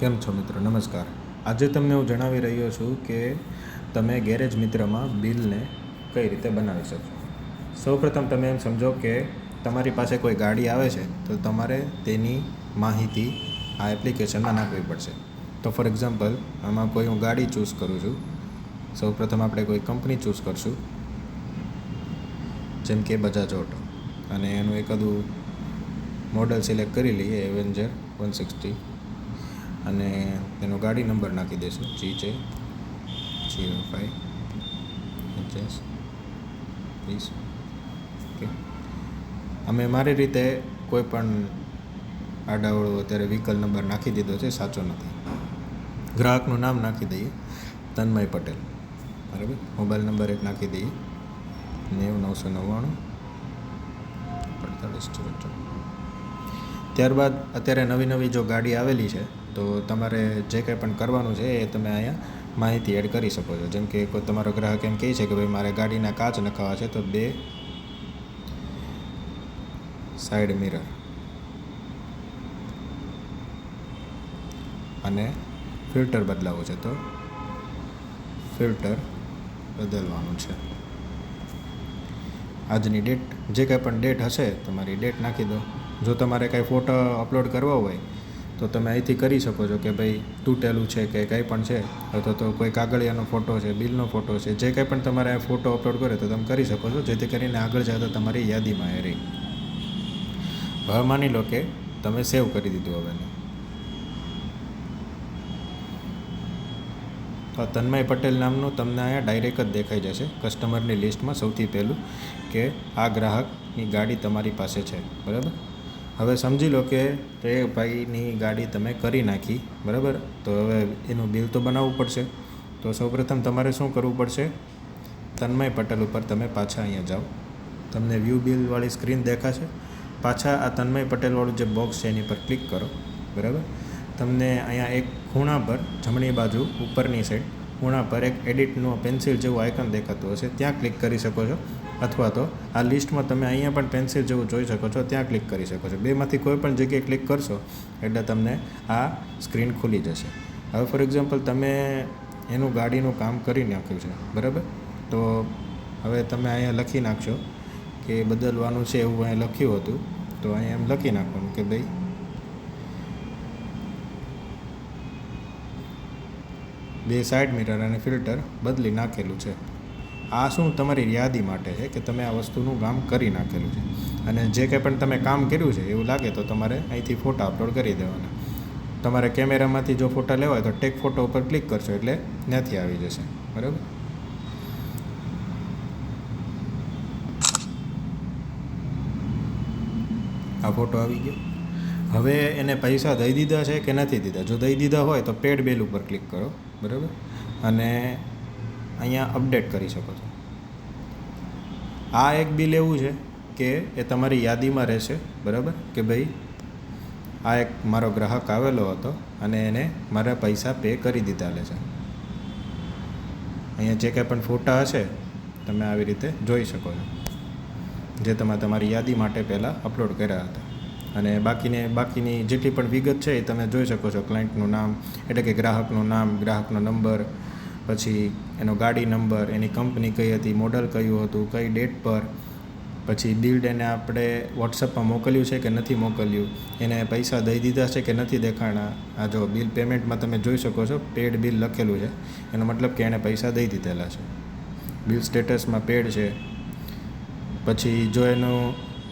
કેમ છો મિત્રો? નમસ્કાર. આજે તમને હું જણાવી રહ્યો છું કે તમે ગેરેજ મિત્રમાં બિલને કઈ રીતે બનાવી શકશો. સૌપ્રથમ તમે એમ સમજો કે તમારી પાસે કોઈ ગાડી આવે છે તો તમારે તેની માહિતી આ એપ્લિકેશનમાં નાખવી પડશે. તો ફોર એક્ઝામ્પલ આમાં કોઈ હું ગાડી ચૂઝ કરું છું. સૌપ્રથમ આપણે કોઈ કંપની ચૂઝ કરશું, જેમ કે બજાજ ઓટો, અને એનું એકાદું મોડલ સિલેક્ટ કરી લઈએ, એવેન્જર 160, અને તેનો ગાડી નંબર નાખી દઈશું GJ05HS20. ઓકે, અમે મારી રીતે કોઈ પણ આડાવડો અત્યારે વ્હીકલ નંબર નાખી દીધો છે, સાચો નથી. ગ્રાહકનું નામ નાખી દઈએ, તન્મય પટેલ, બરાબર. મોબાઈલ નંબર એક નાખી દઈએ, 90 999 48 44. ત્યારબાદ અત્યારે નવી જો ગાડી આવેલી છે તો તમારે જે કંઈ પણ કરવાનું છે એ તમે અહીંયા માહિતી એડ કરી શકો છો. જેમ કે કોઈ તમારો ગ્રાહક એમ કહે છે કે ભાઈ મારે ગાડીના કાચ નખાવા છે, તો 2 સાઈડ મિરર અને ફિલ્ટર બદલાવવું છે, તો ફિલ્ટર બદલવાનું છે. આજની ડેટ, જે કંઈ પણ ડેટ હશે તમારી ડેટ નાખી દો. જો તમારે કાંઈ ફોટો અપલોડ કરવો હોય તો તમે અહીંથી કરી શકો છો કે ભાઈ તૂટેલું છે કે કંઈ પણ છે, અથવા તો કોઈ કાગળિયાનો ફોટો છે, બિલનો ફોટો છે, જે કંઈ પણ તમારે ફોટો અપલોડ કરે તો તમે કરી શકો છો, જેથી કરીને આગળ જતા તમારી યાદીમાં એ રહી. હવે માની લો કે તમે સેવ કરી દીધું. હવે તો તન્મય પટેલ નામનું તમને અહીંયા ડાયરેક્ટ જ દેખાઈ જશે કસ્ટમરની લિસ્ટમાં સૌથી પહેલું, કે આ ગ્રાહકની ગાડી તમારી પાસે છે, બરાબર. હવે સમજી લો કે એ ભાઈની ગાડી તમે કરી નાખી, બરાબર. તો હવે એનું બિલ તો બનાવવું પડશે. તો સૌપ્રથમ તમારે શું કરવું પડશે? તન્મય પટેલ ઉપર તમે પાછા અહીંયા જાઓ, તમને વ્યૂ બિલવાળી સ્ક્રીન દેખાશે. પાછા આ તન્મય પટેલવાળું જે બોક્સ છે એની પર ક્લિક કરો, બરાબર. તમને અહીંયા એક ખૂણા પર જમણી બાજુ ઉપરની સાઈડ ખૂણા પર એક એડિટનું પેન્સિલ જેવું આઇકન દેખાતું હશે, ત્યાં ક્લિક કરી શકો છો. અથવા તો આ લિસ્ટમાં તમે અહીંયા પણ પેન્સિલ જેવું જોઈ શકો છો, ત્યાં ક્લિક કરી શકો છો. બેમાંથી કોઈ પણ જગ્યાએ ક્લિક કરશો એટલે તમને આ સ્ક્રીન ખુલી જશે. હવે ફોર એક્ઝામ્પલ તમે એનું ગાડીનું કામ કરી નાખ્યું છે, બરાબર. તો હવે તમે અહીંયા લખી નાખશો કે બદલવાનું છે, એવું અહીંયા લખ્યું હતું. તો અહીંયા એમ લખી નાખવાનું કે ભાઈ બે સાઈડ મિરર અને ફિલ્ટર બદલી નાખેલું છે. આ શું તમારી યાદી માટે છે કે તમે આ વસ્તુનું કામ કરી નાખેલું છે. અને જે કંઈ પણ તમે કામ કર્યું છે એવું લાગે તો તમારે અહીંથી ફોટા અપલોડ કરી દેવાના. તમારે કેમેરામાંથી જો ફોટા લેવા હોય તો ટેક ફોટો ઉપર ક્લિક કરશો એટલે ત્યાંથી આવી જશે, બરાબર. આ ફોટો આવી ગયો. હવે એને પૈસા દઈ દીધા છે કે નથી દીધા? જો દઈ દીધા હોય તો પેડ બિલ ઉપર ક્લિક કરો, બરાબર. અને અહીંયા અપડેટ કરી શકો છો. આ એક બિલ એવું છે કે એ તમારી યાદીમાં રહેશે, બરાબર. કે ભાઈ આ એક મારો ગ્રાહક આવેલો હતો અને એને મારા પૈસા પે કરી દીધા છે. અહીંયા જે કંઈ પણ ફોટા હશે તમે આવી રીતે જોઈ શકો છો, જે તમે તમારી યાદી માટે પહેલાં અપલોડ કર્યા હતા. અને બાકીની જેટલી પણ વિગત છે એ તમે જોઈ શકો છો. ક્લાયન્ટનું નામ, એટલે કે ગ્રાહકનું નામ, ગ્રાહકનો નંબર, પછી એનો ગાડી નંબર, એની કંપની કઈ હતી, મોડલ કયું હતું, કઈ ડેટ પર, પછી બિલ એને આપણે વોટ્સઅપમાં મોકલ્યું છે કે નથી મોકલ્યું, એને પૈસા દઈ દીધા છે કે નથી દેખાણા. આ જો બિલ પેમેન્ટમાં તમે જોઈ શકો છો પેડ બિલ લખેલું છે, એનો મતલબ કે એણે પૈસા દઈ દીધેલા છે. બિલ સ્ટેટસમાં પેડ છે. પછી જો એનું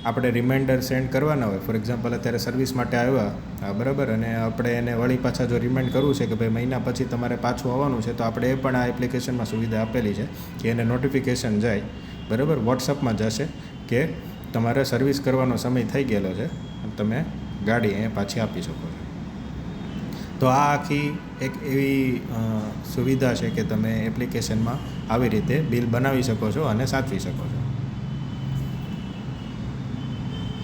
આપણે રિમાઇન્ડર સેન્ડ કરવાના હોય, ફોર એક્ઝામ્પલ અત્યારે સર્વિસ માટે આવ્યા, બરાબર, અને આપણે એને વળી પાછા જો રિમાઇન્ડ કરવું છે કે ભાઈ મહિના પછી તમારે પાછું આવવાનું છે, તો આપણે એ પણ આ એપ્લિકેશનમાં સુવિધા આપેલી છે કે એને નોટિફિકેશન જાય, બરાબર, વોટ્સઅપમાં જશે કે તમારે સર્વિસ કરવાનો સમય થઈ ગયેલો છે, તમે ગાડી અહીંયા પાછી આપી શકો છો. તો આ આખી એક એવી સુવિધા છે કે તમે એપ્લિકેશનમાં આવી રીતે બિલ બનાવી શકો છો અને સાચવી શકો છો.